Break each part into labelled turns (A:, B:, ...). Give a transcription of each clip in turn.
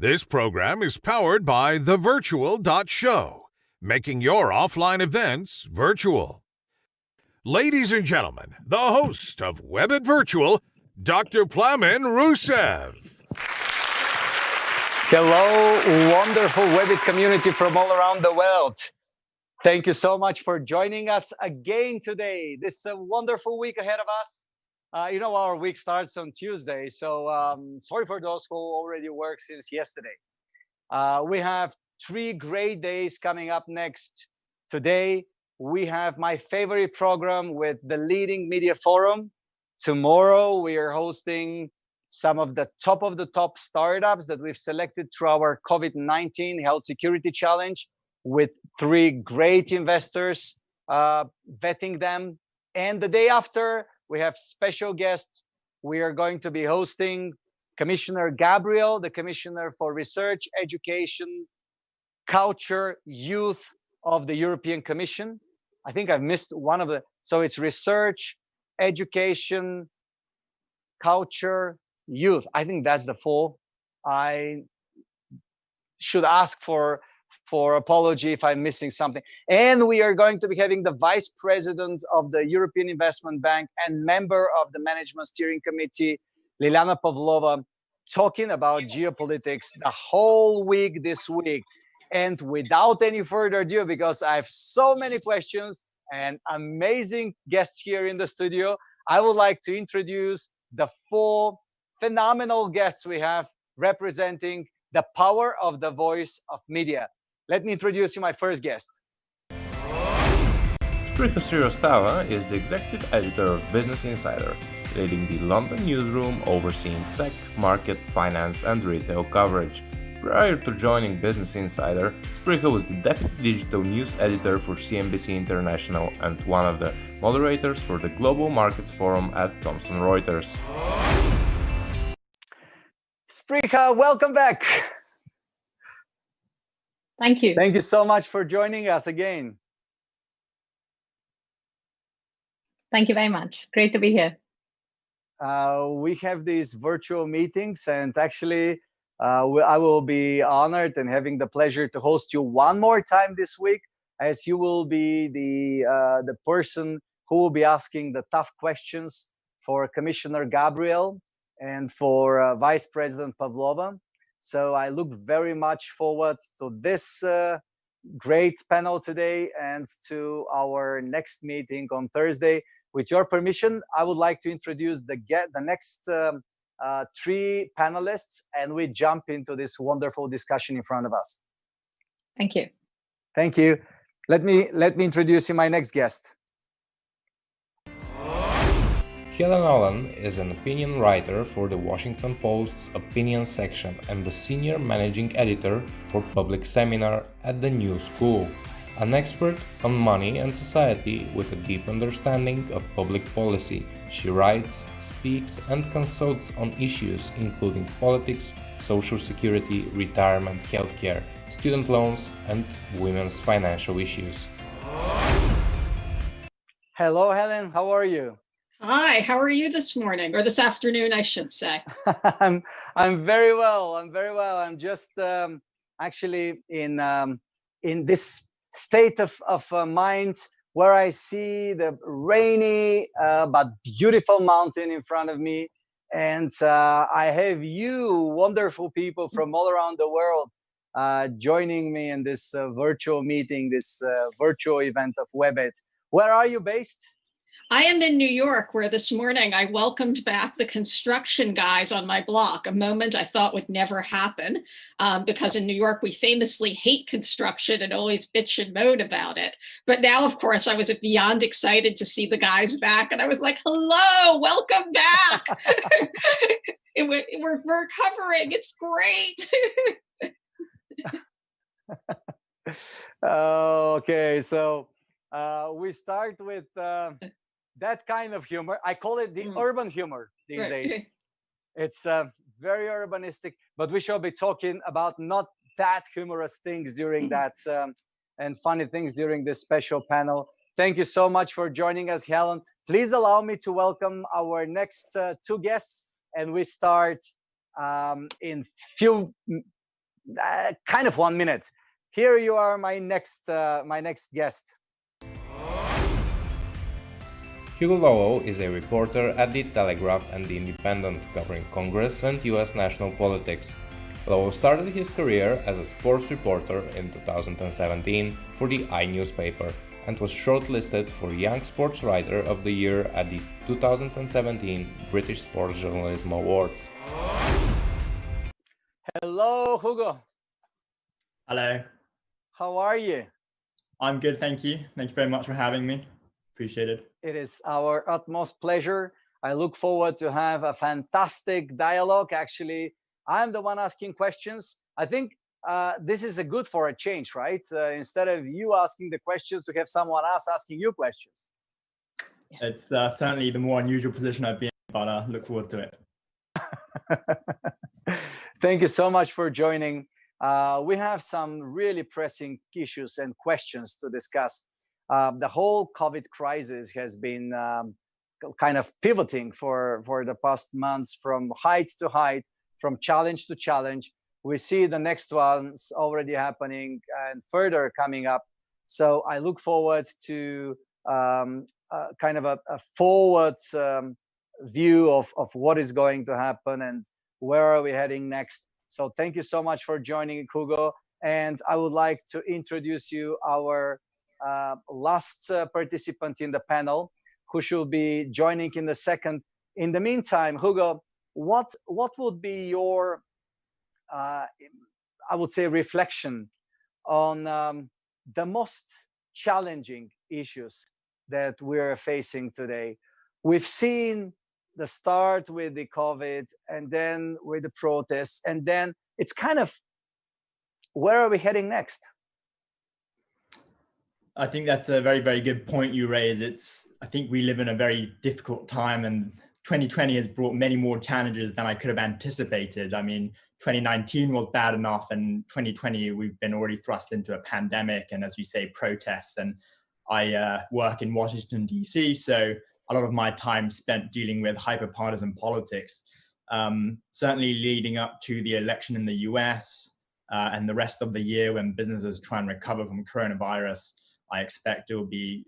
A: This program is powered by the Virtual.Show, making your offline events virtual. Ladies and gentlemen, the host of WEBIT Virtual, Dr. Plamen Russev.
B: Hello, wonderful WEBIT community from all around the world. Thank you so much for joining us again today. This is a wonderful week ahead of us. Our week starts on Tuesday, so sorry for those who already work since yesterday. We have 3 great days coming up next. Today, we have my favorite program with the leading media forum. Tomorrow, we are hosting some of the top startups that we've selected through our COVID-19 Health Security Challenge with 3 great investors, vetting them. And the day after, we have special guests. We are going to be hosting Commissioner Gabriel, the Commissioner for Research, Education, Culture, Youth of the European Commission. I think I've missed one of the, so it's Research, Education, Culture, Youth. I think that's the 4. I should ask for apology if I'm missing something. And we are going to be having the Vice President of the European Investment Bank and member of the Management Steering Committee, Liljana Pavlova, talking about geopolitics the whole week this week. And without any further ado, because I have so many questions and amazing guests here in the studio, I would like to introduce the 4 phenomenal guests we have representing the power of the voice of media. Let me introduce you my first guest.
C: Srivastava is the executive editor of Business Insider, leading the London newsroom overseeing tech, market, finance and retail coverage. Prior to joining Business Insider, Spriha was the deputy digital news editor for CNBC International and one of the moderators for the Global Markets Forum at Thomson Reuters.
B: Spriha, welcome back.
D: Thank you.
B: Thank you so much for joining us again.
D: Thank you very much. Great to be here.
B: We have these virtual meetings, and actually, I will be honored and having the pleasure to host you one more time this week, as you will be the person who will be asking the tough questions for Commissioner Gabriel and for Vice President Pavlova. So I look very much forward to this great panel today and to our next meeting on Thursday. With your permission, I would like to introduce the next 3 panelists, and we jump into this wonderful discussion in front of us.
D: Thank you.
B: Thank you. Let me introduce you my next guest.
C: Olen is an opinion writer for the Washington Post's opinion section and the senior managing editor for Public Seminar at the New School, an expert on money and society with a deep understanding of public policy. She writes, speaks, and consults on issues including politics, social security, retirement, healthcare, student loans, and women's financial issues.
B: Hello, Helen. How are you?
E: Hi, how are you this morning, or this afternoon, I should say?
B: I'm very well. I'm very well. I'm just actually in this state of mind where I see the rainy but beautiful mountain in front of me, and I have you wonderful people from all around the world joining me in this virtual meeting, this virtual event of WEBIT. Where are you based?
E: I am in New York, where this morning I welcomed back the construction guys on my block, a moment I thought would never happen, because in New York we famously hate construction and always bitch and moan about it. But now, of course, I was beyond excited to see the guys back, and I was like, hello, welcome back. We're recovering, it's great.
B: Okay, so we start with that kind of humor. I call it the urban humor these days. It's very urbanistic, but we shall be talking about not that humorous things during that and funny things during this special panel. Thank you so much for joining us, Helen. Please allow me to welcome our next 2 guests, and we start in few kind of 1 minute. Here you are, my next guest.
C: Hugo Lowell is a reporter at the Telegraph and the Independent, covering Congress and US national politics. Lowell started his career as a sports reporter in 2017 for the I newspaper and was shortlisted for Young Sports Writer of the Year at the 2017 British Sports Journalism Awards.
B: Hello, Hugo.
F: Hello.
B: How are you?
F: I'm good, thank you. Thank you very much for having me. Appreciate it.
B: It is our utmost pleasure. I look forward to have a fantastic dialogue. Actually, I'm the one asking questions. I think this is good for a change, right? Instead of you asking the questions, to have someone else asking you questions.
F: It's certainly the more unusual position I've been in, but I look forward to it.
B: Thank you so much for joining. We have some really pressing issues and questions to discuss. The whole COVID crisis has been kind of pivoting for the past months, from height to height, from challenge to challenge. We see the next ones already happening and further coming up. So I look forward to kind of a forward view of what is going to happen and where are we heading next. So thank you so much for joining, Hugo. And I would like to introduce you our last participant in the panel, who should be joining in the second. In the meantime, Hugo, what would be your, I would say, reflection on the most challenging issues that we're facing today? We've seen the start with the COVID, and then with the protests, and then it's kind of, where are we heading next?
F: I think that's a very, very good point you raise. I think we live in a very difficult time, and 2020 has brought many more challenges than I could have anticipated. I mean, 2019 was bad enough, and 2020, we've been already thrust into a pandemic, and as you say, protests. And I work in Washington, DC, so a lot of my time spent dealing with hyper-partisan politics. Certainly leading up to the election in the US and the rest of the year, when businesses try and recover from coronavirus, I expect it will be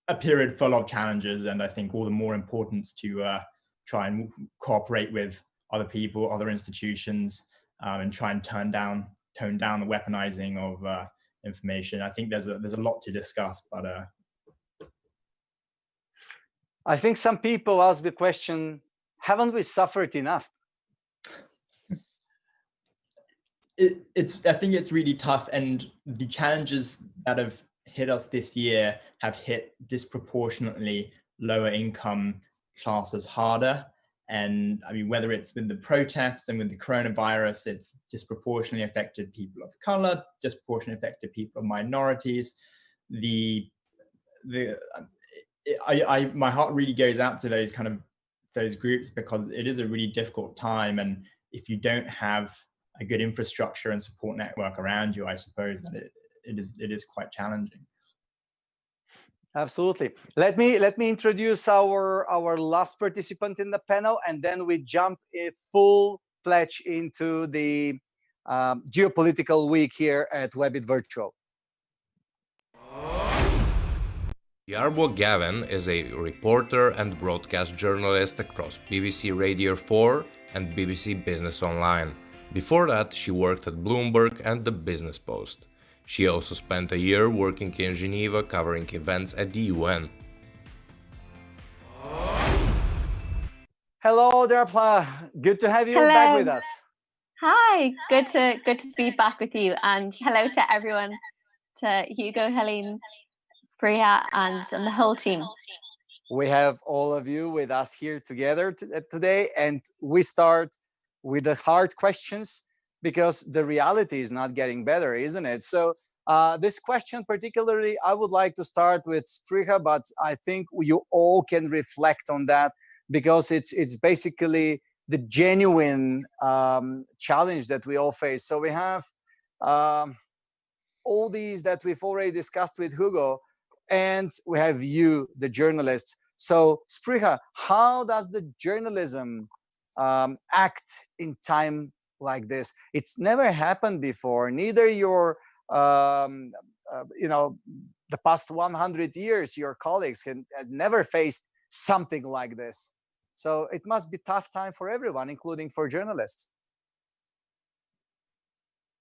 F: a period full of challenges, and I think all the more importance to try and cooperate with other people, other institutions, and try and tone down the weaponizing of information. I think there's a lot to discuss, but
B: I think some people ask the question, haven't we suffered enough?
F: I think it's really tough, and the challenges that have hit us this year have hit disproportionately lower income classes harder. And I mean, whether it's with the protests and with the coronavirus, it's disproportionately affected people of color, disproportionately affected people of minorities. My heart really goes out to those groups, because it is a really difficult time, and if you don't have a good infrastructure and support network around you, I suppose that it is quite challenging.
B: Absolutely. Let me introduce our last participant in the panel, and then we jump full-fledged into the geopolitical week here at WEBIT Virtual.
C: Dearbhla Gavin is a reporter and broadcast journalist across BBC Radio 4 and BBC Business Online. Before that, she worked at Bloomberg and the Business Post. She also spent a year working in Geneva covering events at the UN.
B: Hello, Dearbhla. Good to have you
G: Hello.
B: back with us.
G: Hi, good to be back with you, and hello to everyone, to Hugo, Helaine, Spriha, and the whole team.
B: We have all of you with us here together today, and we start with the hard questions, because the reality is not getting better, isn't it? So this question particularly, I would like to start with Spriha, but I think you all can reflect on that, because it's basically the genuine challenge that we all face. So we have all these that we've already discussed with Hugo, and we have you, the journalists. So Spriha, how does the journalism act in time like this. It's never happened before. Neither your, you know, the past 100 years, your colleagues had never faced something like this. So it must be tough time for everyone, including for journalists.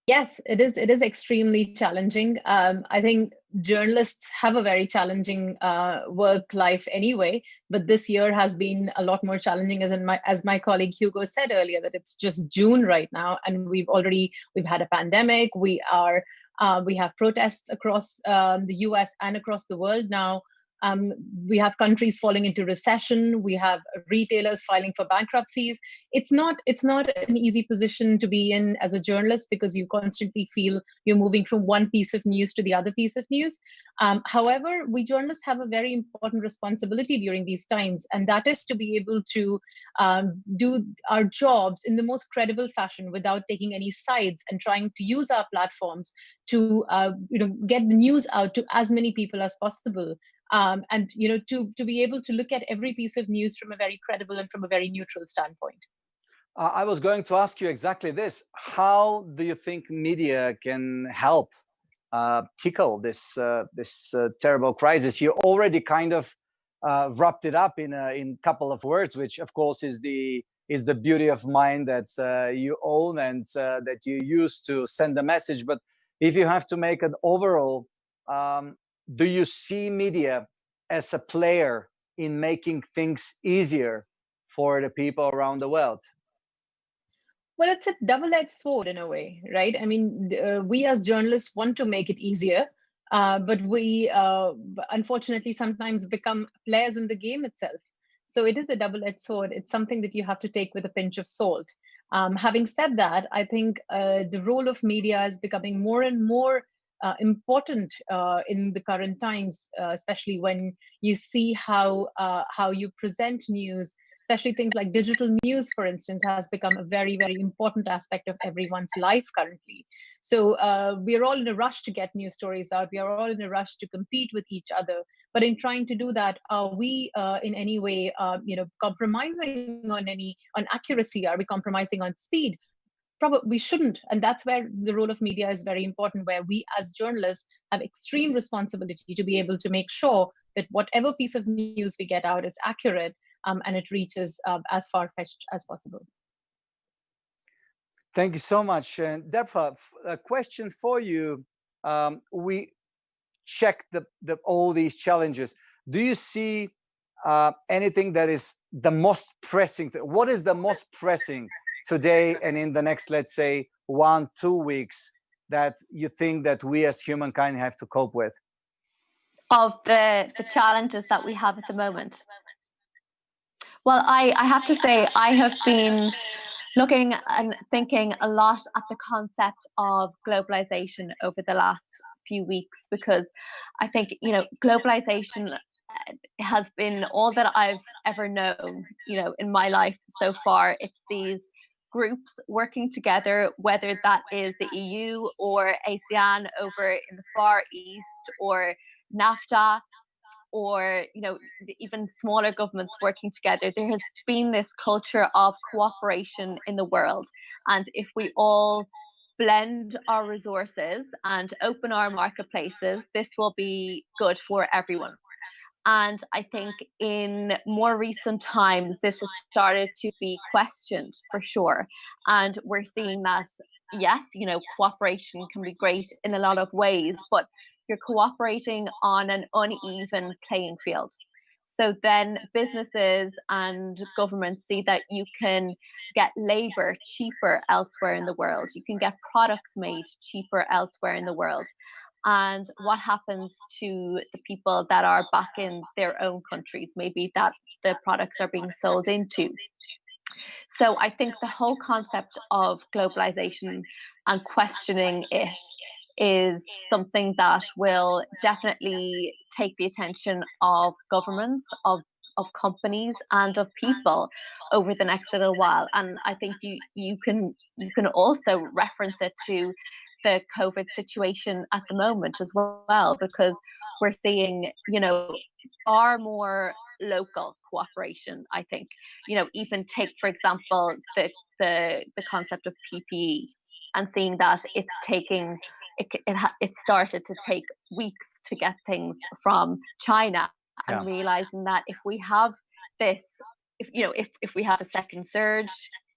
D: Yes, it is. It is extremely challenging. I think journalists have a very challenging work life anyway, but this year has been a lot more challenging. As my colleague Hugo said earlier, that it's just June right now, and we've had a pandemic. We have protests across the U.S. and across the world now. We have countries falling into recession. We have retailers filing for bankruptcies. It's not an easy position to be in as a journalist, because you constantly feel you're moving from one piece of news to the other piece of news. However, we journalists have a very important responsibility during these times, and that is to be able to do our jobs in the most credible fashion without taking any sides, and trying to use our platforms to get the news out to as many people as possible. And to be able to look at every piece of news from a very credible and from a very neutral standpoint.
B: I was going to ask you exactly this. How do you think media can help tackle this terrible crisis? You already kind of wrapped it up in a couple of words, which of course is the beauty of mind that you own and that you use to send a message. But if you have to make an overall, do you see media as a player in making things easier for the people around the world?
D: Well, it's a double-edged sword in a way, right? I mean, we as journalists want to make it easier, but we unfortunately sometimes become players in the game itself. So it is a double-edged sword. It's something that you have to take with a pinch of salt. Having said that, I think the role of media is becoming more and more important in the current times, especially when you see how you present news, especially things like digital news, for instance, has become a very, very important aspect of everyone's life currently. So we are all in a rush to get news stories out. We are all in a rush to compete with each other. But in trying to do that, are we in any way, compromising on accuracy? Are we compromising on speed? Probably we shouldn't. And that's where the role of media is very important, where we as journalists have extreme responsibility to be able to make sure that whatever piece of news we get out is accurate, and it reaches as far-fetched as possible.
B: Thank you so much. And Dearbhla, a question for you. We checked all these challenges. Do you see anything that is the most pressing? What is the most pressing today and in the next, let's say, 1-2 weeks that you think that we as humankind have to cope with?
G: Of the challenges that we have at the moment? Well, I have to say, I have been looking and thinking a lot at the concept of globalization over the last few weeks, because I think, globalization has been all that I've ever known, in my life so far. It's these groups working together, whether that is the EU or ASEAN over in the Far East, or NAFTA, or even smaller governments working together. There has been this culture of cooperation in the world, and if we all blend our resources and open our marketplaces, this will be good for everyone. And I think in more recent times, this has started to be questioned for sure. And we're seeing that, yes, cooperation can be great in a lot of ways, but you're cooperating on an uneven playing field. So then businesses and governments see that you can get labor cheaper elsewhere in the world. You can get products made cheaper elsewhere in the world. And what happens to the people that are back in their own countries, maybe that the products are being sold into? So I think the whole concept of globalization and questioning it is something that will definitely take the attention of governments, of companies, and of people over the next little while. And I think you can also reference it to the COVID situation at the moment as well, because we're seeing, far more local cooperation, I think. Even take, for example, the concept of PPE, and seeing that it started to take weeks to get things from China, and realizing that if we have this, if we have a second surge,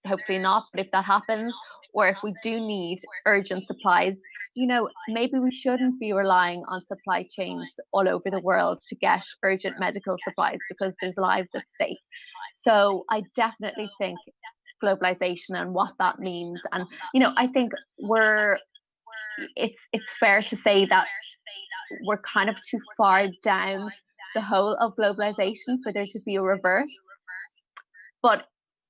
G: hopefully not, but if that happens, or if we do need urgent supplies, maybe we shouldn't be relying on supply chains all over the world to get urgent medical supplies, because there's lives at stake. So I definitely think globalization and what that means, and I think it's fair to say that we're kind of too far down the hole of globalization for there to be a reverse, but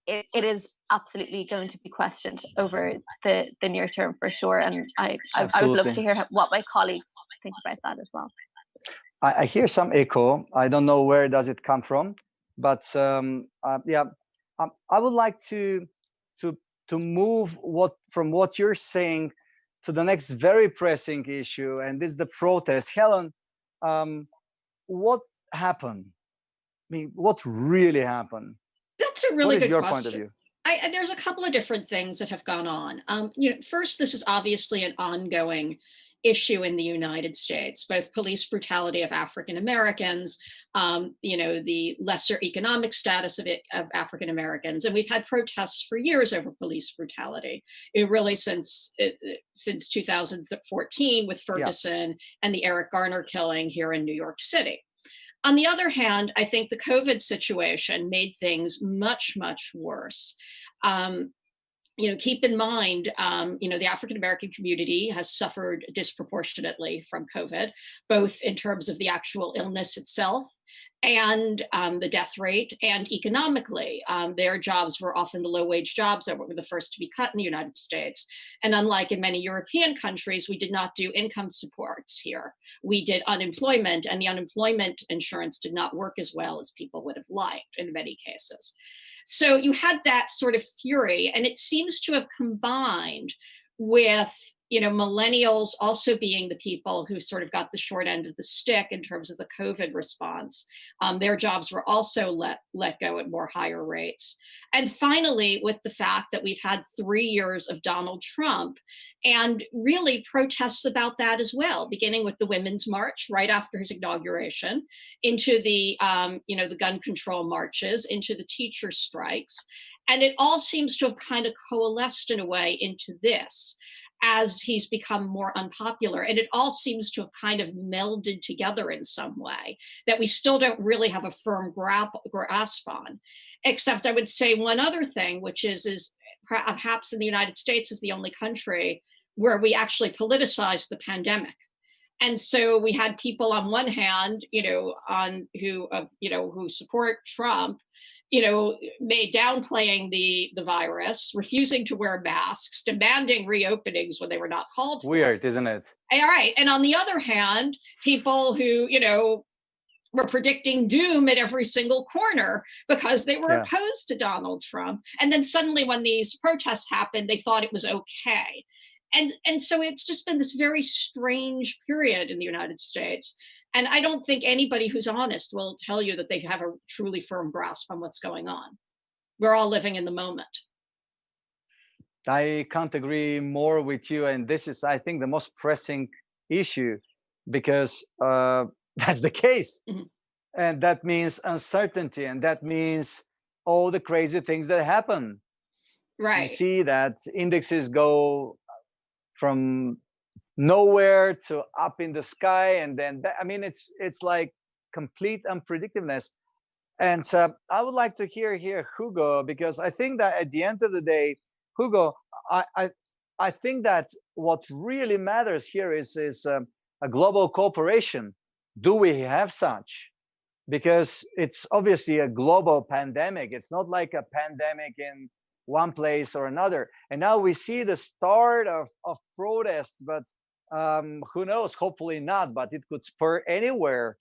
G: it is absolutely going to be questioned over the near term for sure. And I would love to hear what my colleagues think about that as well.
B: I hear some echo. I don't know where does it come from, but I would like to move from what you're saying to the next very pressing issue, and this is the protest. Helen, what happened? I mean, what really happened?
E: That's a really good question.
B: What is your point of view?
E: There's a couple of different things that have gone on. First, this is obviously an ongoing issue in the United States, both police brutality of African Americans, the lesser economic status of African Americans, and we've had protests for years over police brutality. Really since 2014 with Ferguson and the Eric Garner killing here in New York City. On the other hand, I think the COVID situation made things much, much worse. Keep in mind, the African American community has suffered disproportionately from COVID, both in terms of the actual illness itself and the death rate, and economically. Their jobs were often the low-wage jobs that were the first to be cut in the United States. And unlike in many European countries, we did not do income supports here. We did unemployment, and the unemployment insurance did not work as well as people would have liked in many cases. So you had that sort of fury, and it seems to have combined with, millennials also being the people who sort of got the short end of the stick in terms of the COVID response. Their jobs were also let go at more higher rates. And finally, with the fact that we've had 3 years of Donald Trump, and really protests about that as well, beginning with the Women's March right after his inauguration, into the the gun control marches, into the teacher strikes. And it all seems to have kind of coalesced in a way into this, as he's become more unpopular. And it all seems to have kind of melded together in some way that we still don't really have a firm grasp on. Except I would say one other thing, which is perhaps in the United States is the only country where we actually politicized the pandemic. And so we had people on one hand, who support Trump, downplaying the virus, refusing to wear masks, demanding reopenings when they were not called for.
B: Weird, isn't it?
E: All right. And on the other hand, people who, were predicting doom at every single corner because they were opposed to Donald Trump. And then suddenly when these protests happened, they thought it was okay. And so it's just been this very strange period in the United States. And I don't think anybody who's honest will tell you that they have a truly firm grasp on what's going on. We're all living in the moment.
B: I can't agree more with you. And this is, I think, the most pressing issue, because that's the case. Mm-hmm. And that means uncertainty. And that means all the crazy things that happen.
E: Right.
B: You see that indexes go from nowhere to up in the sky, and then it's like complete unpredictability. And I would like to hear Hugo, because I think that at the end of the day, Hugo, I think that what really matters here is a global cooperation. Do we have such? Because it's obviously a global pandemic. It's not like a pandemic in one place or another. And now we see the start of protests, but who knows? Hopefully not, but it could spur anywhere.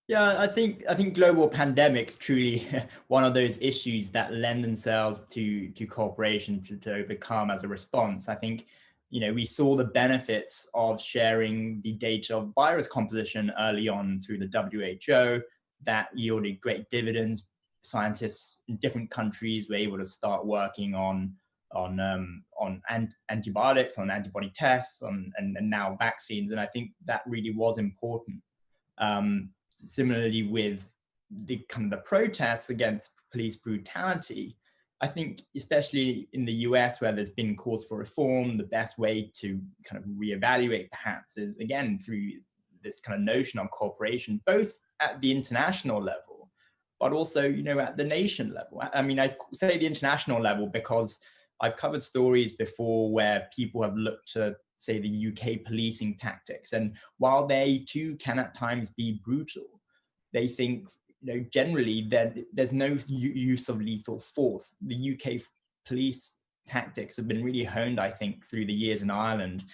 F: Yeah, I think global pandemics truly one of those issues that lend themselves to cooperation to overcome as a response. I think we saw the benefits of sharing the data of virus composition early on through the WHO. That yielded great dividends. Scientists in different countries were able to start working on antibiotics, on antibody tests, and now vaccines. And I think that really was important. Similarly, with the kind of the protests against police brutality, I think especially in the US, where there's been calls for reform, the best way to kind of reevaluate perhaps is, again, through this kind of notion of cooperation, both at the international level, but also, at the nation level. I mean, I say the international level because I've covered stories before where people have looked to, say, the UK policing tactics. And while they too can at times be brutal, they think, generally that there's no use of lethal force. The UK police tactics have been really honed, I think, through the years in Ireland.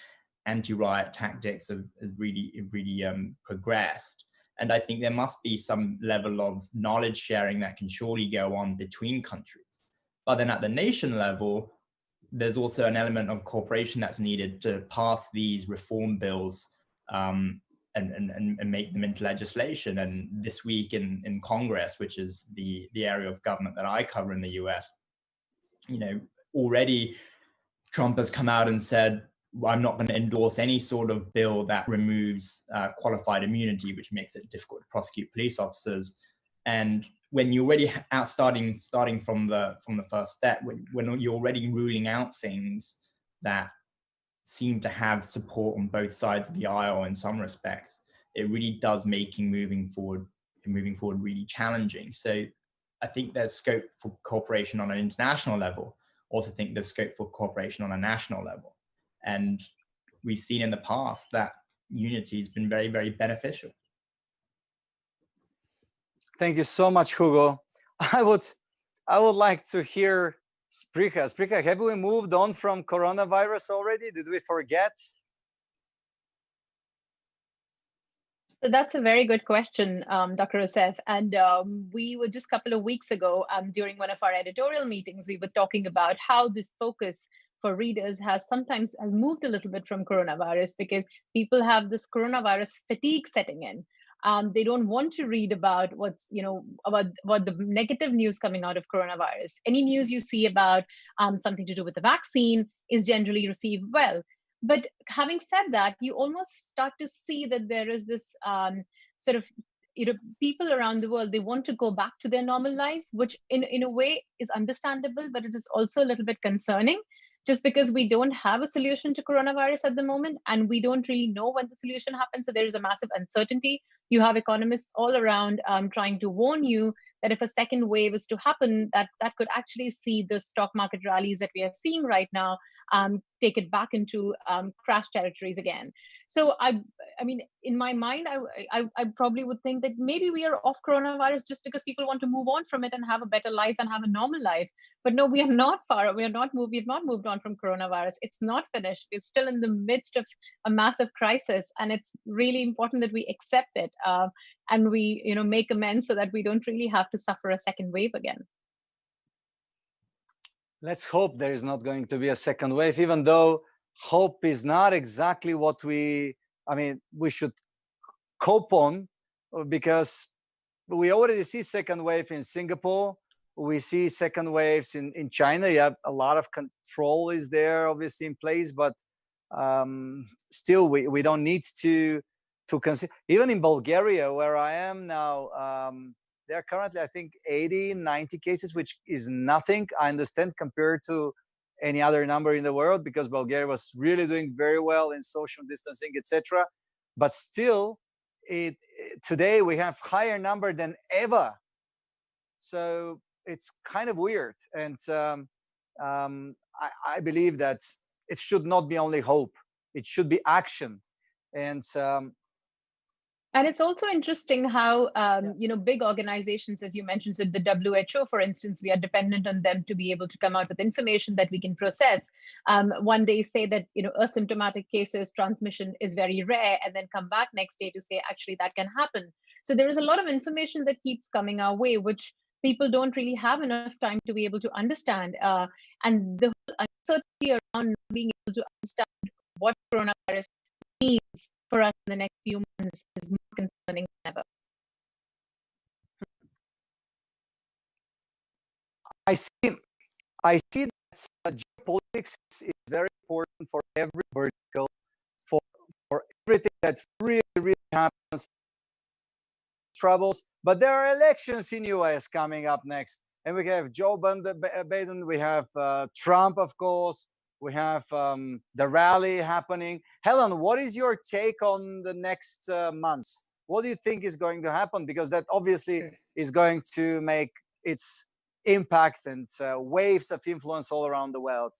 F: Anti-riot tactics have really progressed. And I think there must be some level of knowledge sharing that can surely go on between countries. But then at the nation level, there's also an element of cooperation that's needed to pass these reform bills and make them into legislation. And this week in Congress, which is the area of government that I cover in the US, already Trump has come out and said, I'm not going to endorse any sort of bill that removes qualified immunity, which makes it difficult to prosecute police officers. And when you're already out starting from the first step, when you're already ruling out things that seem to have support on both sides of the aisle in some respects, it really does make moving forward really challenging. So I think there's scope for cooperation on an international level. Also think there's scope for cooperation on a national level. And we've seen in the past that unity has been very, very beneficial.
B: Thank you so much, Hugo. I would like to hear Spriha. Spriha, have we moved on from coronavirus already? Did we forget?
D: So that's a very good question, Dr. Russev. And we were just a couple of weeks ago during one of our editorial meetings, we were talking about how the focus for readers has moved a little bit from coronavirus, because people have this coronavirus fatigue setting in. They don't want to read about what's, about the negative news coming out of coronavirus. Any news you see about something to do with the vaccine is generally received well. But having said that, you almost start to see that there is this sort of, people around the world, they want to go back to their normal lives, which in a way is understandable, but it is also a little bit concerning, just because we don't have a solution to coronavirus at the moment, and we don't really know when the solution happens. So there is a massive uncertainty. You have economists all around trying to warn you that if a second wave is to happen, that could actually see the stock market rallies that we are seeing right now take it back into crash territories again. So I mean, in my mind, I probably would think that maybe we are off coronavirus just because people want to move on from it and have a better life and have a normal life. But no, we are not far. We have not moved on from coronavirus. It's not finished. It's still in the midst of a massive crisis, and it's really important that we accept it and we, make amends so that we don't really have to suffer a second wave again.
B: Let's hope there is not going to be a second wave, even though hope is not exactly what we should cope on, because we already see second wave in Singapore. We see second waves in China. You have a lot of control is there obviously in place, but still we don't need to consider. Even in Bulgaria, where I am now, there are currently, I think, 80, 90 cases, which is nothing, I understand, compared to any other number in the world, because Bulgaria was really doing very well in social distancing, etc. But still, today we have higher number than ever. So it's kind of weird. And I believe that it should not be only hope, it should be action.
D: And it's also interesting how, big organizations, as you mentioned, so the WHO, for instance, we are dependent on them to be able to come out with information that we can process. One day say that, asymptomatic cases, transmission is very rare, and then come back next day to say, actually, that can happen. So there is a lot of information that keeps coming our way, which people don't really have enough time to be able to understand. And the whole uncertainty around not being able to understand what coronavirus means for us in the next few months is more concerning than ever.
B: I see that geopolitics is very important for every vertical, for everything that really, really happens, troubles. But there are elections in US coming up next. And we have Joe Biden, we have Trump, of course, we have the rally happening. Helen, what is your take on the next months? What do you think is going to happen? Because that obviously is going to make its impact and waves of influence all around the world.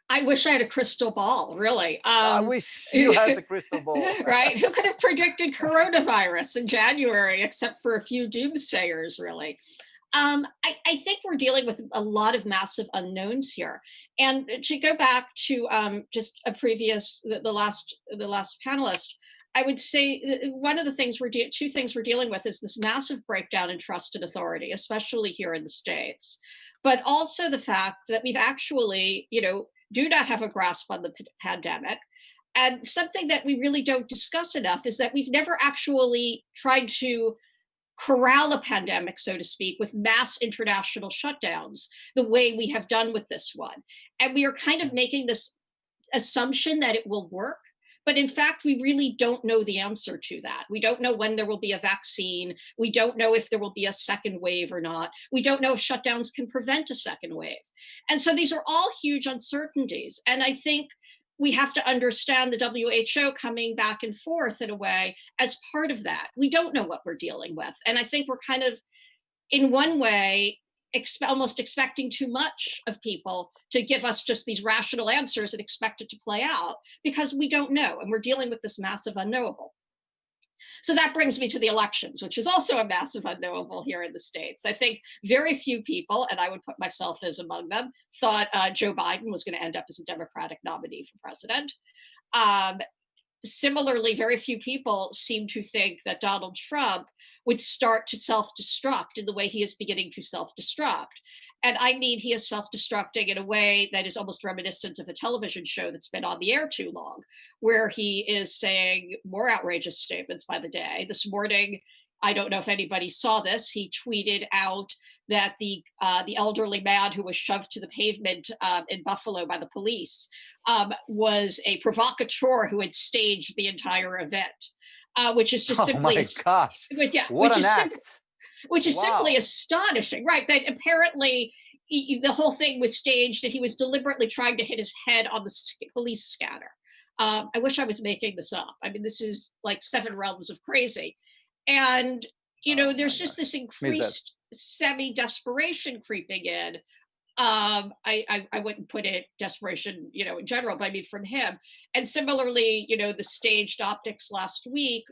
E: I wish I had a crystal ball, really.
B: I wish you had the crystal ball.
E: Right? Who could have predicted coronavirus in January, except for a few doomsayers, really? I think we're dealing with a lot of massive unknowns here. And to go back to just a previous, the last panelist, I would say one of the things two things we're dealing with is this massive breakdown in trust and authority, especially here in the States, but also the fact that we've actually, do not have a grasp on the pandemic. And something that we really don't discuss enough is that we've never actually tried to corral a pandemic, so to speak, with mass international shutdowns, the way we have done with this one. And we are kind of making this assumption that it will work. But in fact, we really don't know the answer to that. We don't know when there will be a vaccine. We don't know if there will be a second wave or not. We don't know if shutdowns can prevent a second wave. And so these are all huge uncertainties. And I think we have to understand the WHO coming back and forth in a way as part of that. We don't know what we're dealing with. And I think we're kind of, in one way, almost expecting too much of people to give us just these rational answers and expect it to play out, because we don't know, and we're dealing with this massive unknowable. So that brings me to the elections, which is also a massive unknowable here in the States. I think very few people, and I would put myself as among them, thought Joe Biden was going to end up as a Democratic nominee for president. Similarly, very few people seem to think that Donald Trump would start to self-destruct in the way he is beginning to self-destruct. And I mean, he is self-destructing in a way that is almost reminiscent of a television show that's been on the air too long, where he is saying more outrageous statements by the day. This morning, I don't know if anybody saw this, he tweeted out that the elderly man who was shoved to the pavement in Buffalo by the police was a provocateur who had staged the entire event, which is just simply,
B: my gosh.
E: What an act. Which is simply astonishing, right? That apparently the whole thing was staged and he was deliberately trying to hit his head on the police scanner. I wish I was making this up. I mean, this is like 7 realms of crazy. And, there's just this increased semi-desperation creeping in. I wouldn't put it desperation, in general, but I mean from him. And similarly, the staged optics last week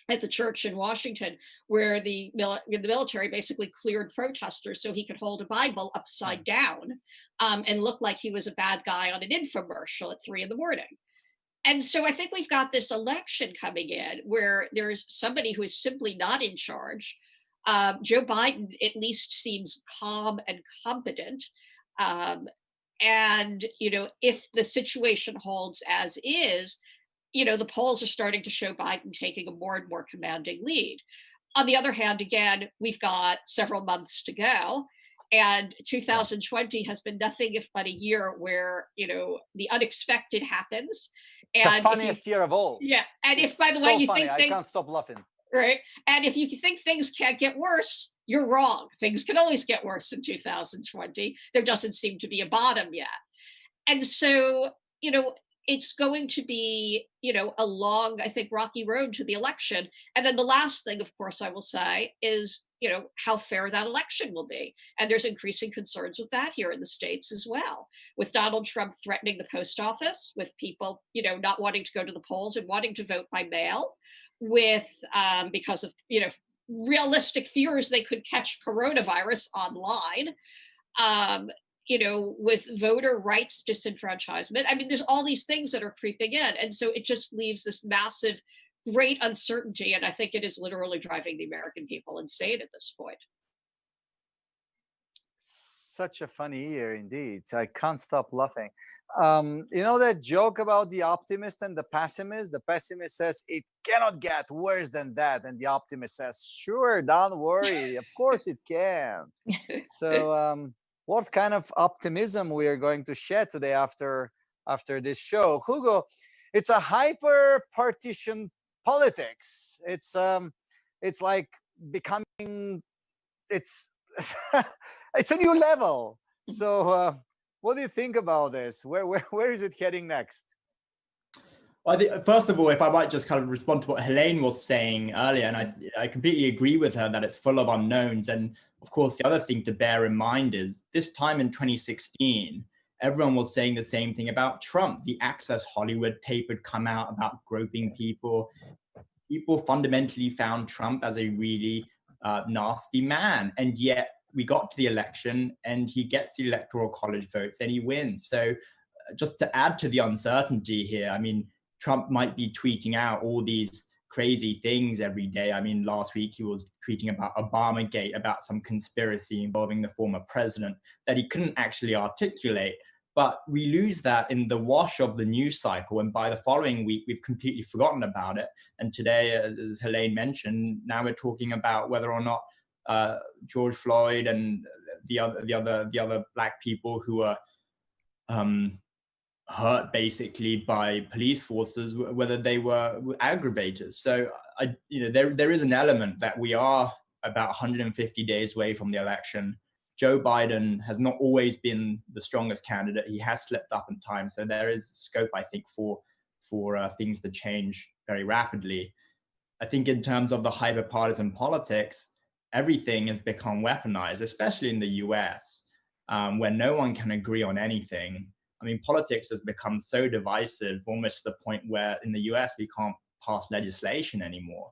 E: at the church in Washington, where the military basically cleared protesters so he could hold a Bible upside down and look like he was a bad guy on an infomercial at 3 a.m. And so I think we've got this election coming in where there's somebody who is simply not in charge. Joe Biden at least seems calm and competent. And, if the situation holds as is, the polls are starting to show Biden taking a more and more commanding lead. On the other hand, again, we've got several months to go. And 2020 has been nothing if but a year where, the unexpected happens. And
B: the funniest year of all.
E: Yeah. And
B: it's
E: if, by the
B: so
E: way, you
B: funny.
E: think
B: I can't stop laughing.
E: Right. And if you think things can't get worse, you're wrong. Things can always get worse in 2020. There doesn't seem to be a bottom yet. And so, it's going to be, a long, I think, rocky road to the election. And then the last thing, of course, I will say is, how fair that election will be. And there's increasing concerns with that here in the States as well, with Donald Trump threatening the post office, with people, not wanting to go to the polls and wanting to vote by mail, with because of, realistic fears they could catch coronavirus online. With voter rights disenfranchisement. I mean, there's all these things that are creeping in. And so it just leaves this massive, great uncertainty. And I think it is literally driving the American people insane at this point.
B: such a funny year indeed. I can't stop laughing. You know that joke about the optimist and the pessimist? The pessimist says it cannot get worse than that, and the optimist says, "Sure, don't worry. Of course it can." So, what kind of optimism we are going to share today after this show, Hugo? It's a hyper partition politics. It's like becoming it's it's a new level. So what do you think about this? Where is it heading next?
F: Well, I think, first of all, if I might just kind of respond to what Helaine was saying earlier, and I completely agree with her that it's full of unknowns. And of course, the other thing to bear in mind is this time in 2016, everyone was saying the same thing about Trump. The Access Hollywood tape had come out about groping people. People fundamentally found Trump as a really nasty man. And yet we got to the election and he gets the Electoral College votes and he wins. So just to add to the uncertainty here, I mean, Trump might be tweeting out all these crazy things every day. I mean, last week he was tweeting about Obamagate, about some conspiracy involving the former president that he couldn't actually articulate. But we lose that in the wash of the news cycle. And by the following week, we've completely forgotten about it. And today, as Helaine mentioned, now we're talking about whether or not George Floyd and the other Black people who are hurt basically by police forces, whether they were aggravators. So there is an element that we are about 150 days away from the election. Joe Biden has not always been the strongest candidate. He has slipped up in time. So there is scope, I think, for things to change very rapidly. I think in terms of the hyper-partisan politics, everything has become weaponized, especially in the US, where no one can agree on anything. I mean, politics has become so divisive, almost to the point where in the US, we can't pass legislation anymore.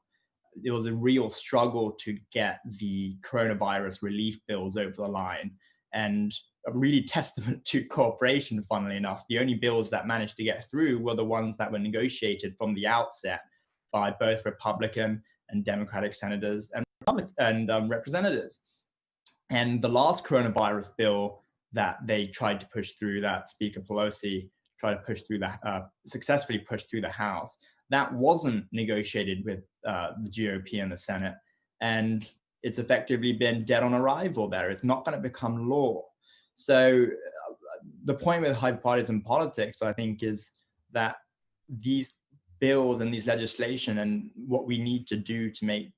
F: There was a real struggle to get the coronavirus relief bills over the line, and a really testament to cooperation, funnily enough. The only bills that managed to get through were the ones that were negotiated from the outset by both Republican and Democratic senators and representatives. And the last coronavirus bill that they tried to push through, that Speaker Pelosi tried to push through, successfully pushed through the House, that wasn't negotiated with the GOP and the Senate. And it's effectively been dead on arrival there. It's not going to become law. So the point with bipartisan politics, I think, is that these bills and these legislation and what we need to do to make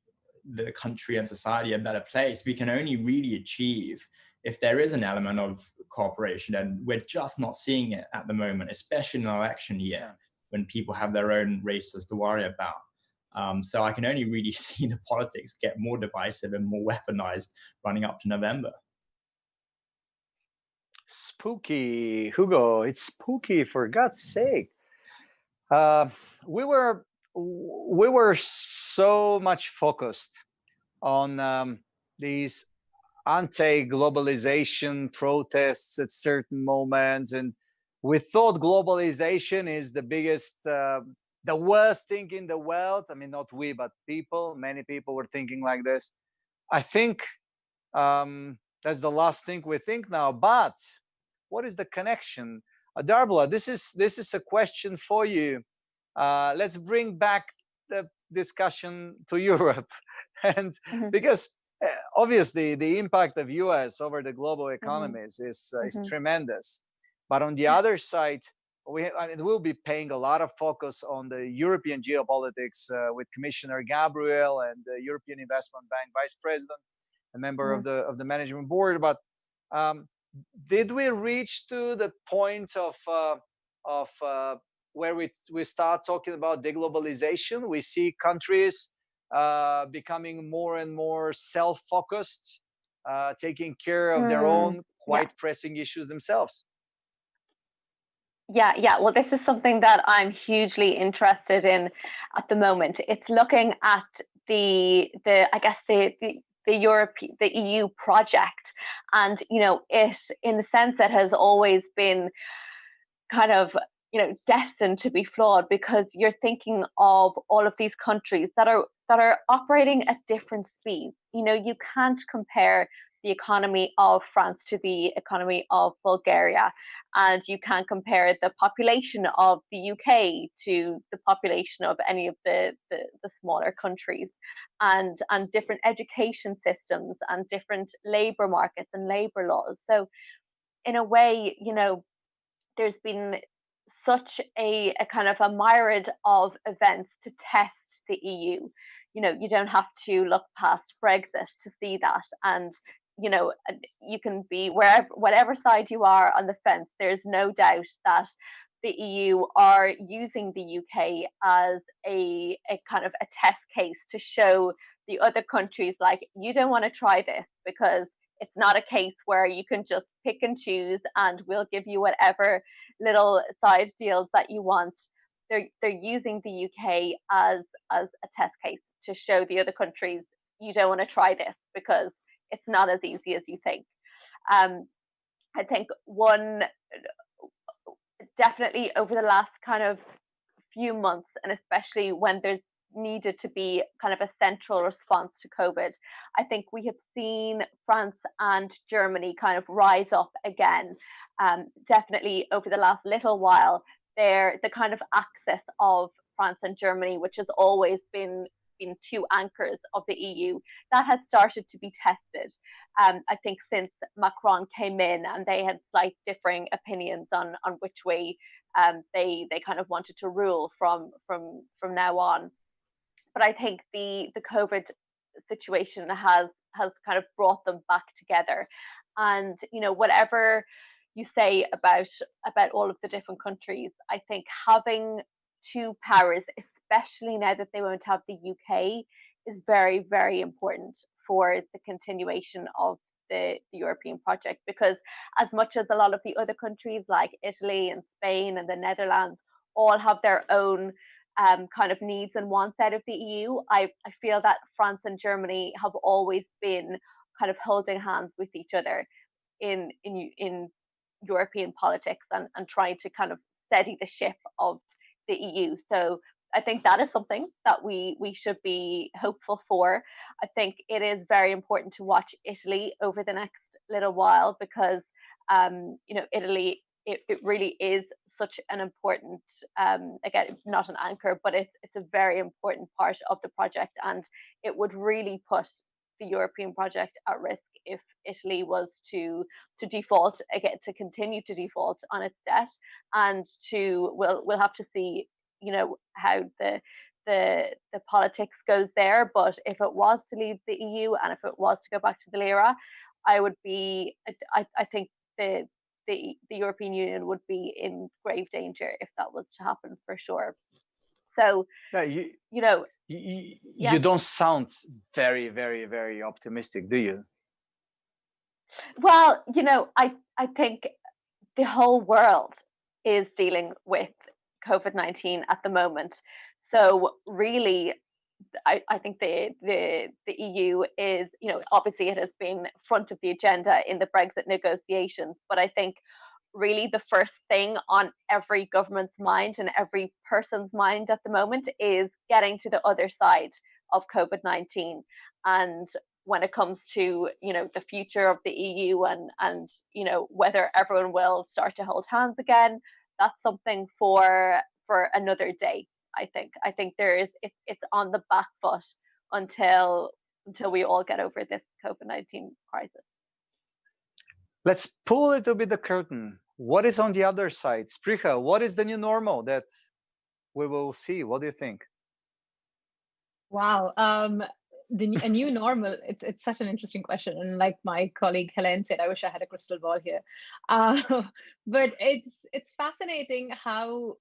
F: the country and society a better place, we can only really achieve if there is an element of cooperation. And we're just not seeing it at the moment, especially in an election year when people have their own races to worry about. So I can only really see the politics get more divisive and more weaponized running up to November.
B: Spooky, Hugo. It's spooky, for God's sake. We were so much focused on these anti-globalization protests at certain moments, and we thought globalization is the biggest, the worst thing in the world. I mean, not we, but many people were thinking like this. I think that's the last thing we think now. But what is the connection? Dearbhla, this is a question for you. Let's bring back the discussion to Europe, and because obviously the impact of US over the global economies is tremendous. But on the other side, we'll be paying a lot of focus on the European geopolitics with Commissioner Gabriel and the European Investment Bank Vice President, a member of the management board. But did we reach to the point of where we start talking about deglobalization? We see countries becoming more and more self-focused, taking care of their own quite pressing issues themselves.
G: Yeah. Well, this is something that I'm hugely interested in at the moment. It's looking at the EU project, and it, in the sense, that has always been kind of destined to be flawed, because you're thinking of all of these countries that are operating at different speeds. You can't compare the economy of France to the economy of Bulgaria. And you can compare the population of the UK to the population of any of the smaller countries, and different education systems and different labor markets and labor laws. So in a way, you know, there's been such a kind of a myriad of events to test the EU. You know, you don't have to look past Brexit to see that. And, you know, you can be whatever side you are on the fence, there's no doubt that the EU are using the UK as a kind of a test case to show the other countries, like, you don't want to try this, because it's not a case where you can just pick and choose and we'll give you whatever little side deals that you want. They're using the UK as a test case to show the other countries, you don't want to try this because it's not as easy as you think. I think definitely over the last kind of few months, and especially when there's needed to be kind of a central response to COVID, I think we have seen France and Germany kind of rise up again. Definitely over the last little while, they're the kind of axis of France and Germany, which has always been two anchors of the EU, that has started to be tested. I think since Macron came in, and they had slight differing opinions on which way they kind of wanted to rule from now on. But I think the COVID situation has kind of brought them back together. And, you know, whatever you say about all of the different countries, I think having two powers, especially now that they won't have the UK, is very, very important for the continuation of the European project. Because as much as a lot of the other countries like Italy and Spain and the Netherlands all have their own kind of needs and wants out of the EU, I feel that France and Germany have always been kind of holding hands with each other in European politics and trying to kind of steady the ship of the EU. So I think that is something that we should be hopeful for. I think it is very important to watch Italy over the next little while, because you know, Italy, it really is such an important, again, not an anchor, but it's a very important part of the project, and it would really put the European project at risk if Italy was to default again, to continue to default on its debt, and we'll have to see, you know, how the politics goes there. But if it was to leave the EU and if it was to go back to the lira, I think the European Union would be in grave danger if that was to happen, for sure. So
B: Yeah,
G: you know,
B: you don't sound very, very, very optimistic, do you?
G: well, you know, I think the whole world is dealing with COVID-19 at the moment. So really, I think the EU is, you know, obviously it has been front of the agenda in the Brexit negotiations, but I think really the first thing on every government's mind and every person's mind at the moment is getting to the other side of COVID-19. And when it comes to, you know, the future of the EU and you know, whether everyone will start to hold hands again, that's something for another day. I think it's on the back foot until we all get over this COVID-19 crisis.
B: Let's pull a little bit the curtain. What is on the other side? Spriha, what is the new normal that we will see? What do you think?
D: Wow. A new normal, it's such an interesting question. And like my colleague Helaine said, I wish I had a crystal ball here. But it's fascinating how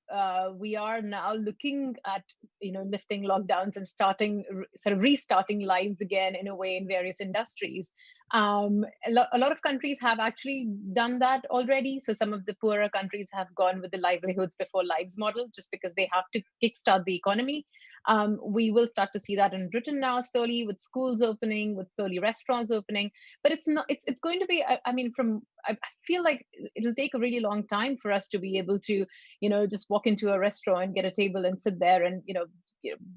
D: we are now looking at, you know, lifting lockdowns and sort of restarting lives again in a way in various industries. A lot of countries have actually done that already. So some of the poorer countries have gone with the livelihoods before lives model, just because they have to kickstart the economy. We will start to see that in Britain now, slowly, with schools opening, with slowly restaurants opening. But it's going to be, I mean, I feel like it'll take a really long time for us to be able to, you know, just walk into a restaurant, get a table and sit there and, you know,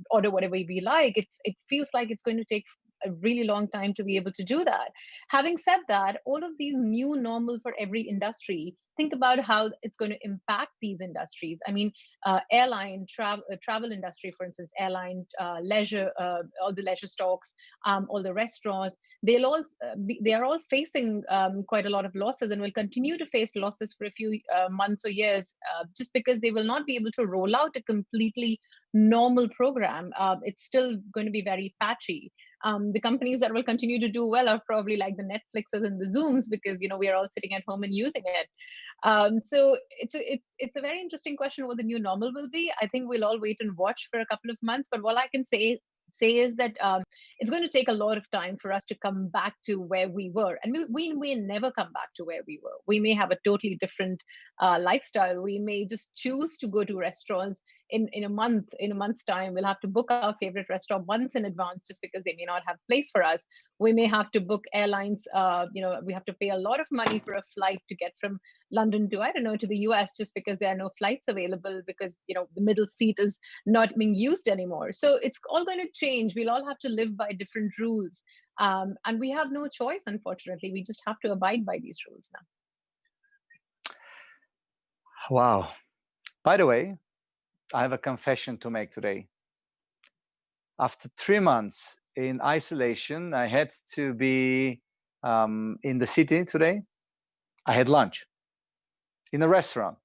D: order whatever we like. It feels like it's going to take a really long time to be able to do that. Having said that, all of these new normal for every industry, think about how it's going to impact these industries. I mean, travel industry, for instance, airline, leisure, all the leisure stocks, all the restaurants, they are all facing quite a lot of losses and will continue to face losses for a few months or years, just because they will not be able to roll out a completely normal program. It's still going to be very patchy. The companies that will continue to do well are probably like the Netflixes and the Zooms, because we are all sitting at home and using it. So it's a very interesting question what the new normal will be. I think we'll all wait and watch for a couple of months. But what I can say is that it's going to take a lot of time for us to come back to where we were, and we may never come back to where we were. We may have a totally different lifestyle. We may just choose to go to restaurants in a month's time. We'll have to book our favorite restaurant months in advance just because they may not have place for us. We may have to book airlines. We have to pay a lot of money for a flight to get from London to, I don't know, to the US, just because there are no flights available, because the middle seat is not being used anymore. So it's all going to change. We'll all have to live by different rules, and we have no choice, unfortunately. We just have to abide by these rules now.
B: Wow. By the way, I have a confession to make today. After 3 months in isolation, I had to be in the city today. I had lunch in a restaurant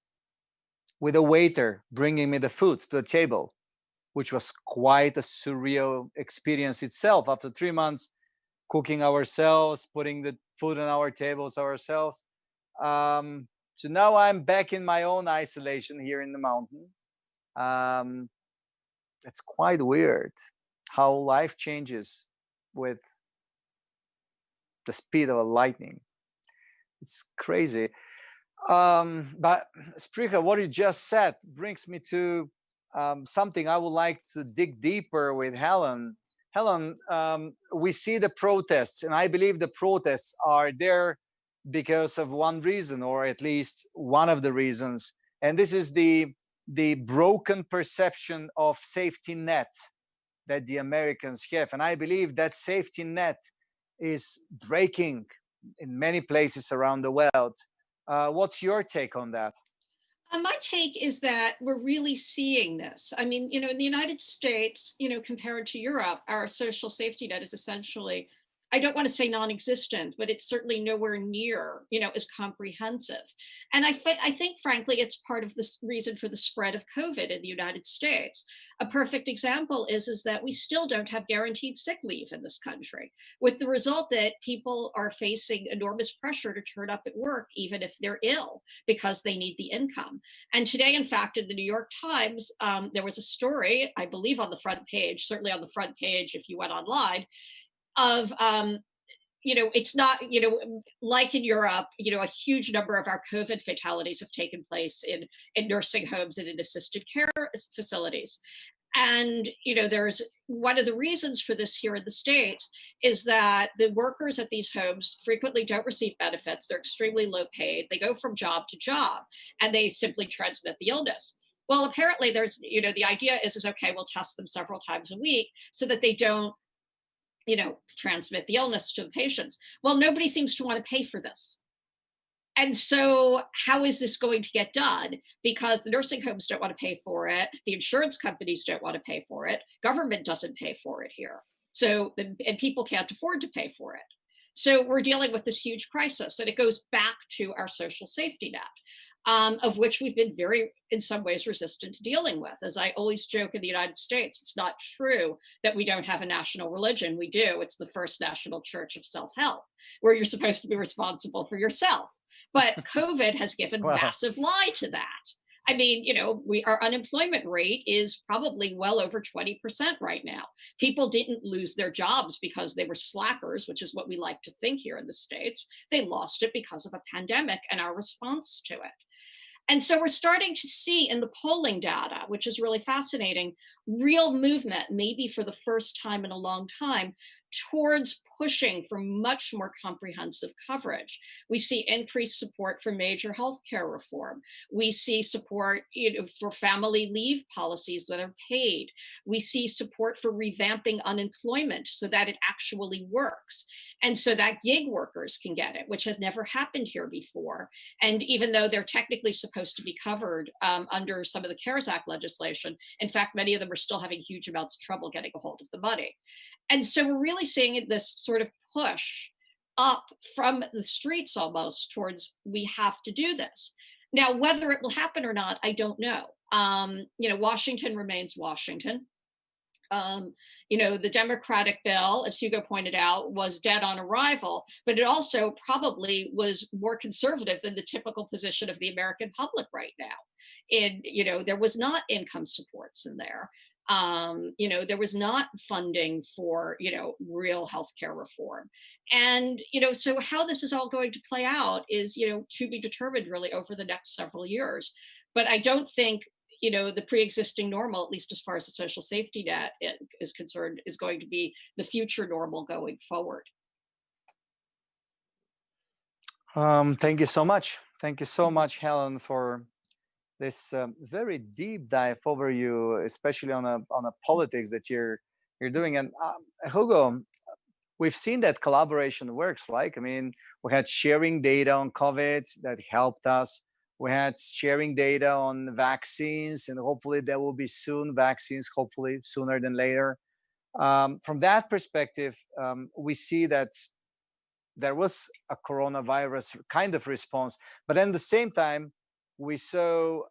B: with a waiter bringing me the food to the table, which was quite a surreal experience itself. After 3 months cooking ourselves, putting the food on our tables ourselves. So now I'm back in my own isolation here in the mountain. It's quite weird how life changes with the speed of a lightning. It's crazy. But Spriha, what you just said brings me to something I would like to dig deeper with Helen. Helen, we see the protests, and I believe the protests are there because of one reason, or at least one of the reasons, and this is the broken perception of safety net that the Americans have. And I believe that safety net is breaking in many places around the world. What's your take on that?
E: My take is that we're really seeing this. I mean, in the United States, compared to Europe, our social safety net is essentially, I don't want to say non-existent, but it's certainly nowhere near, as comprehensive. And I think, frankly, it's part of the reason for the spread of COVID in the United States. A perfect example is that we still don't have guaranteed sick leave in this country, with the result that people are facing enormous pressure to turn up at work, even if they're ill, because they need the income. And today, in fact, in the New York Times, there was a story, I believe on the front page, certainly on the front page if you went online, of it's not like in Europe, a huge number of our COVID fatalities have taken place in nursing homes and in assisted care facilities. And there's one of the reasons for this here in the States is that the workers at these homes frequently don't receive benefits. They're extremely low paid. They go from job to job and they simply transmit the illness. Well, apparently there's the idea is okay, we'll test them several times a week so that they don't transmit the illness to the patients. Well, nobody seems to want to pay for this. And so how is this going to get done? Because the nursing homes don't want to pay for it. The insurance companies don't want to pay for it. Government doesn't pay for it here. So, and people can't afford to pay for it. So we're dealing with this huge crisis, and it goes back to our social safety net. Of which we've been very, in some ways, resistant to dealing with. As I always joke in the United States, it's not true that we don't have a national religion. We do. It's the first national church of self-help, where you're supposed to be responsible for yourself. But COVID has given massive lie to that. I mean, our unemployment rate is probably well over 20% right now. People didn't lose their jobs because they were slackers, which is what we like to think here in the States. They lost it because of a pandemic and our response to it. And so we're starting to see in the polling data, which is really fascinating, real movement, maybe for the first time in a long time, towards pushing for much more comprehensive coverage. We see increased support for major healthcare reform. We see support, for family leave policies that are paid. We see support for revamping unemployment so that it actually works, and so that gig workers can get it, which has never happened here before. And even though they're technically supposed to be covered under some of the CARES Act legislation, in fact, many of them are still having huge amounts of trouble getting a hold of the money. And so we're really seeing this sort of push up from the streets almost towards, we have to do this. Now, whether it will happen or not, I don't know. Washington remains Washington. The Democratic bill, as Hugo pointed out, was dead on arrival, but it also probably was more conservative than the typical position of the American public right now. There was not income supports in there. There was not funding for, real healthcare reform. And, so how this is all going to play out is, to be determined really over the next several years. But I don't think, the pre-existing normal, at least as far as the social safety net is concerned, is going to be the future normal going forward.
B: Thank you so much. Thank you so much, Helen, for this very deep dive overview, especially on a politics that you're doing. And Hugo, we've seen that collaboration works, right? I mean, we had sharing data on COVID that helped us. We had sharing data on vaccines, and hopefully there will be soon vaccines, hopefully sooner than later. From that perspective, we see that there was a coronavirus kind of response, but at the same time, we saw